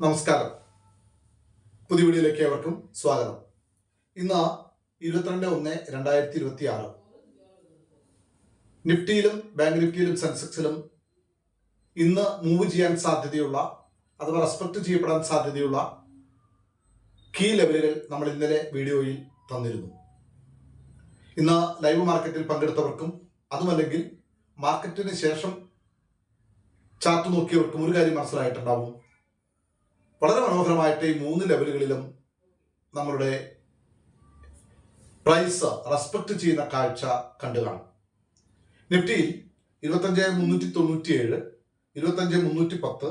നമസ്കാരം. പുതിയ വീഡിയോയിലേക്ക് ഏവർക്കും സ്വാഗതം. ഇന്ന് 22/1/2026 നിഫ്റ്റിയിലും ബാങ്ക് നിഫ്റ്റിയിലും സെൻസെക്സിലും ഇന്ന് മൂവ് ചെയ്യാൻ സാധ്യതയുള്ള അഥവാ റെസ്പെക്ട് ചെയ്യപ്പെടാൻ സാധ്യതയുള്ള കീ ലെവലുകൾ നമ്മൾ ഇന്നലെ വീഡിയോയിൽ തന്നിരുന്നു. ഇന്ന് ലൈവ് മാർക്കറ്റിൽ പങ്കെടുത്തവർക്കും അതുമല്ലെങ്കിൽ മാർക്കറ്റിന് ശേഷം ചാർട്ട് നോക്കിയവർക്കും ഒരു കാര്യം മനസ്സിലായിട്ടുണ്ടാവും. വളരെ മനോഹരമായിട്ട് ഈ 3 ലെവലുകളിലും നമ്മളുടെ പ്രൈസ് റെസ്പെക്ട് ചെയ്യുന്ന കാഴ്ച കണ്ടു കാണും. നിഫ്റ്റിയിൽ 25,397, 25,310,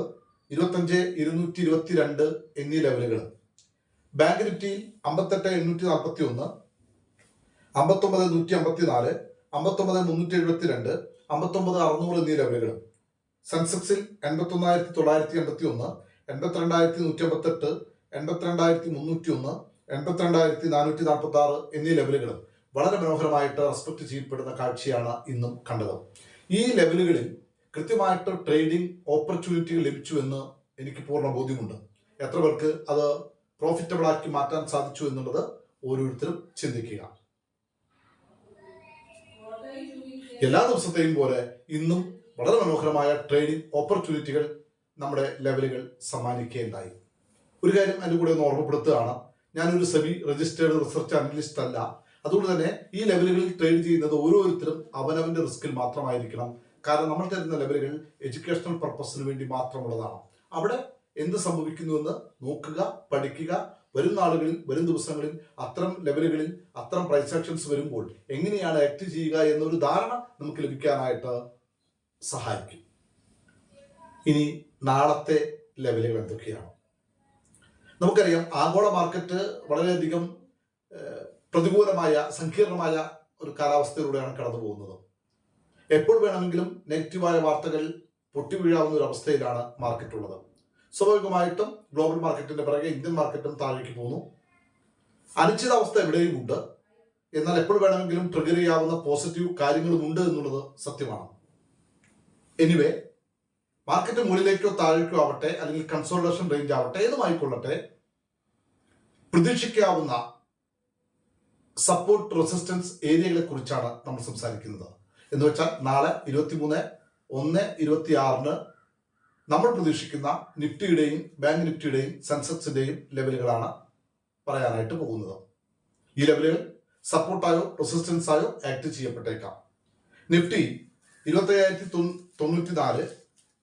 25,222 എന്നീ ലെവലുകളും, ബാങ്ക് നിഫ്റ്റിയിൽ 58,841, 59,154, 59,372, 59,600 എന്നീ ലെവലുകളും, സെൻസെക്സിൽ 81,981, 82,158, 82,301, 82,446 എന്നീ ലെവലുകളും വളരെ മനോഹരമായിട്ട് റെസ്പെക്ട് ചെയ്യപ്പെടുന്ന കാഴ്ചയാണ് ഇന്നും കണ്ടത്. ഈ ലെവലുകളിൽ കൃത്യമായിട്ട് ട്രേഡിംഗ് ഓപ്പർച്യൂണിറ്റികൾ ലഭിച്ചു എന്ന് എനിക്ക് പൂർണ്ണ ബോധ്യമുണ്ട്. എത്ര പേർക്ക് അത് പ്രോഫിറ്റബിൾ ആക്കി മാറ്റാൻ സാധിച്ചു എന്നുള്ളത് ഓരോരുത്തരും ചിന്തിക്കുക. എല്ലാ ദിവസത്തെയും പോലെ ഇന്നും വളരെ മനോഹരമായ ട്രേഡിംഗ് ഓപ്പർച്യൂണിറ്റികൾ നമ്മുടെ ലെവലുകൾ സമ്മാനിക്കുകയുണ്ടായി. ഒരു കാര്യം അതിൻ്റെ കൂടെ ഒന്ന് ഓർമ്മപ്പെടുത്തുകയാണ്, ഞാനൊരു സെബി രജിസ്റ്റേർഡ് റിസർച്ച് അനലിസ്റ്റ് അല്ല. അതുകൊണ്ട് തന്നെ ഈ ലെവലുകളിൽ ട്രേഡ് ചെയ്യുന്നത് ഓരോരുത്തരും അവനവന്റെ റിസ്കിൽ മാത്രമായിരിക്കണം. കാരണം നമ്മൾ തരുന്ന ലെവലുകൾ എഡ്യൂക്കേഷണൽ പർപ്പസിന് വേണ്ടി മാത്രമുള്ളതാണ്. അവിടെ എന്ത് സംഭവിക്കുന്നുവെന്ന് നോക്കുക, പഠിക്കുക. വരും നാളുകളിൽ, വരും ദിവസങ്ങളിൽ അത്തരം ലെവലുകളിൽ അത്തരം പ്രൈസ് ആക്ഷൻസ് വരുമ്പോൾ എങ്ങനെയാണ് ആക്ട് ചെയ്യുക എന്നൊരു ധാരണ നമുക്ക് ലഭിക്കാനായിട്ട് സഹായിക്കും. ഇനി നാളത്തെ ലെവലുകൾ എന്തൊക്കെയാണ്? നമുക്കറിയാം, ആഗോള മാർക്കറ്റ് വളരെയധികം പ്രതികൂലമായ സങ്കീർണമായ ഒരു കാലാവസ്ഥയിലൂടെയാണ് കടന്നു പോകുന്നത്. എപ്പോൾ വേണമെങ്കിലും നെഗറ്റീവായ വാർത്തകൾ പൊട്ടിവീഴാവുന്ന ഒരു അവസ്ഥയിലാണ് മാർക്കറ്റ് ഉള്ളത്. സ്വാഭാവികമായിട്ടും ഗ്ലോബൽ മാർക്കറ്റിന്റെ പിറകെ ഇന്ത്യൻ മാർക്കറ്റും താഴേക്ക് പോകുന്നു. അനിശ്ചിതാവസ്ഥ എവിടെയും ഉണ്ട്. എന്നാൽ എപ്പോൾ വേണമെങ്കിലും ട്രിഗർ ചെയ്യാവുന്ന പോസിറ്റീവ് കാര്യങ്ങളും ഉണ്ട് എന്നുള്ളത് സത്യമാണ്. എനിവേ, മാർക്കറ്റ് മുകളിലേക്കോ താഴേക്കോ ആവട്ടെ, അല്ലെങ്കിൽ കൺസോളിഡേഷൻ റേഞ്ച് ആവട്ടെ, ഏതുമായിക്കൊള്ളട്ടെ, പ്രതീക്ഷിക്കാവുന്ന സപ്പോർട്ട് റെസിസ്റ്റൻസ് ഏരിയകളെ കുറിച്ചാണ് നമ്മൾ സംസാരിക്കുന്നത്. എന്ന് വെച്ചാൽ നാളെ 23/1/26 നമ്മൾ പ്രതീക്ഷിക്കുന്ന നിഫ്റ്റിയുടെയും ബാങ്ക് നിഫ്റ്റിയുടെയും സെൻസെക്സിന്റെയും ലെവലുകളാണ് പറയാനായിട്ട് പോകുന്നത്. ഈ ലെവലുകൾ സപ്പോർട്ടായോ റെസിസ്റ്റൻസ് ആയോ ആക്ട് ചെയ്യപ്പെട്ടേക്കാം. നിഫ്റ്റി 25,094,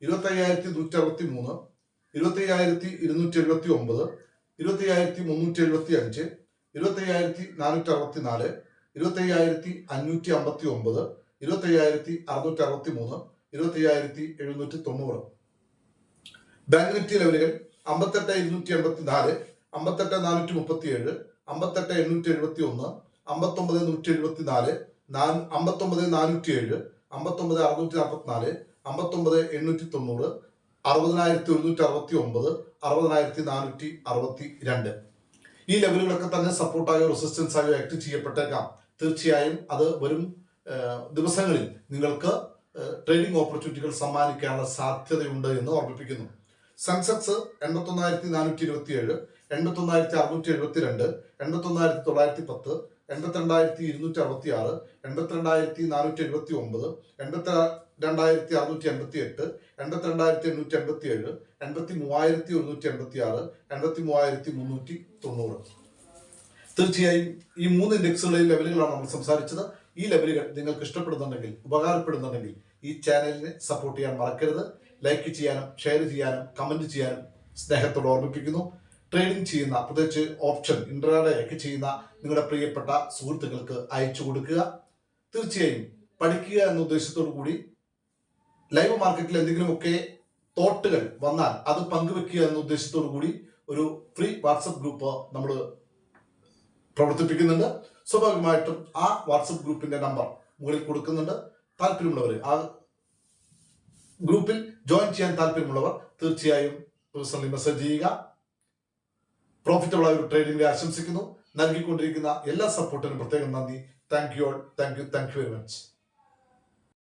25,163, 25,279, 25,375, 25,464, 25,559, 25,663, 25,790. ബാങ്ക് നിഫ്റ്റി ലെവലുകൾ 58,284, 58,437, 58,871, 59,174, 59,407, 59,644, 59,890, 60,169, 60,462. ഈ ലെവലുകളൊക്കെ തന്നെ സപ്പോർട്ടായോ റെസിസ്റ്റൻസ് ആയോ ആക്ട് ചെയ്യപ്പെട്ടേക്കാം. തീർച്ചയായും അത് വരും ദിവസങ്ങളിൽ നിങ്ങൾക്ക് ട്രേഡിംഗ് ഓപ്പർച്യൂണിറ്റികൾ സമ്മാനിക്കാനുള്ള സാധ്യതയുണ്ട് എന്ന് ഓർമ്മിപ്പിക്കുന്നു. സെൻസെക്സ് 81,427, 81,672, 81,910, 82,266, 82,479, 82,688, 82,887, 83,186, 83,390. തീർച്ചയായും ഈ 3 ഇൻഡെക്സുകളിലെ ലെവലുകളാണ് നമ്മൾ സംസാരിച്ചത്. ഈ ലെവലുകൾ നിങ്ങൾക്ക് ഇഷ്ടപ്പെടുന്നുണ്ടെങ്കിൽ, ഉപകാരപ്പെടുന്നുണ്ടെങ്കിൽ ഈ ചാനലിനെ സപ്പോർട്ട് ചെയ്യാൻ മറക്കരുത്. ലൈക്ക് ചെയ്യാനും ഷെയർ ചെയ്യാനും കമന്റ് ചെയ്യാനും സ്നേഹത്തോട് ഓർമ്മിപ്പിക്കുന്നു. ട്രേഡിംഗ് ചെയ്യുന്ന, പ്രത്യേകിച്ച് ഓപ്ഷൻ ഇൻട്രാഡേ ഒക്കെ ചെയ്യുന്ന നിങ്ങളുടെ പ്രിയപ്പെട്ട സുഹൃത്തുക്കൾക്ക് അയച്ചു കൊടുക്കുക. തീർച്ചയായും പഠിക്കുക എന്ന ഉദ്ദേശത്തോടു കൂടി ലൈവ് മാർക്കറ്റിൽ എന്തെങ്കിലുമൊക്കെ തോട്ടുകൾ വന്നാൽ അത് പങ്കുവെക്കുക എന്ന ഉദ്ദേശത്തോടു കൂടി ഒരു ഫ്രീ വാട്സപ്പ് ഗ്രൂപ്പ് നമ്മൾ പ്രവർത്തിപ്പിക്കുന്നുണ്ട്. സ്വാഭാവികമായിട്ടും ആ വാട്സപ്പ് ഗ്രൂപ്പിന്റെ നമ്പർ മുകളിൽ കൊടുക്കുന്നുണ്ട്. താല്പര്യമുള്ളവർ ആ ഗ്രൂപ്പിൽ ജോയിൻ ചെയ്യാൻ താല്പര്യമുള്ളവർ തീർച്ചയായും പേഴ്സണലി മെസ്സേജ് ചെയ്യുക. പ്രോഫിറ്റബിൾ ആയ ഒരു ട്രേഡിംഗ് ആശംസിക്കുന്നു. നൽകിക്കൊണ്ടിരിക്കുന്ന എല്ലാ സപ്പോർട്ടിനും പ്രത്യേകം നന്ദി. Thank you all. Thank you very much.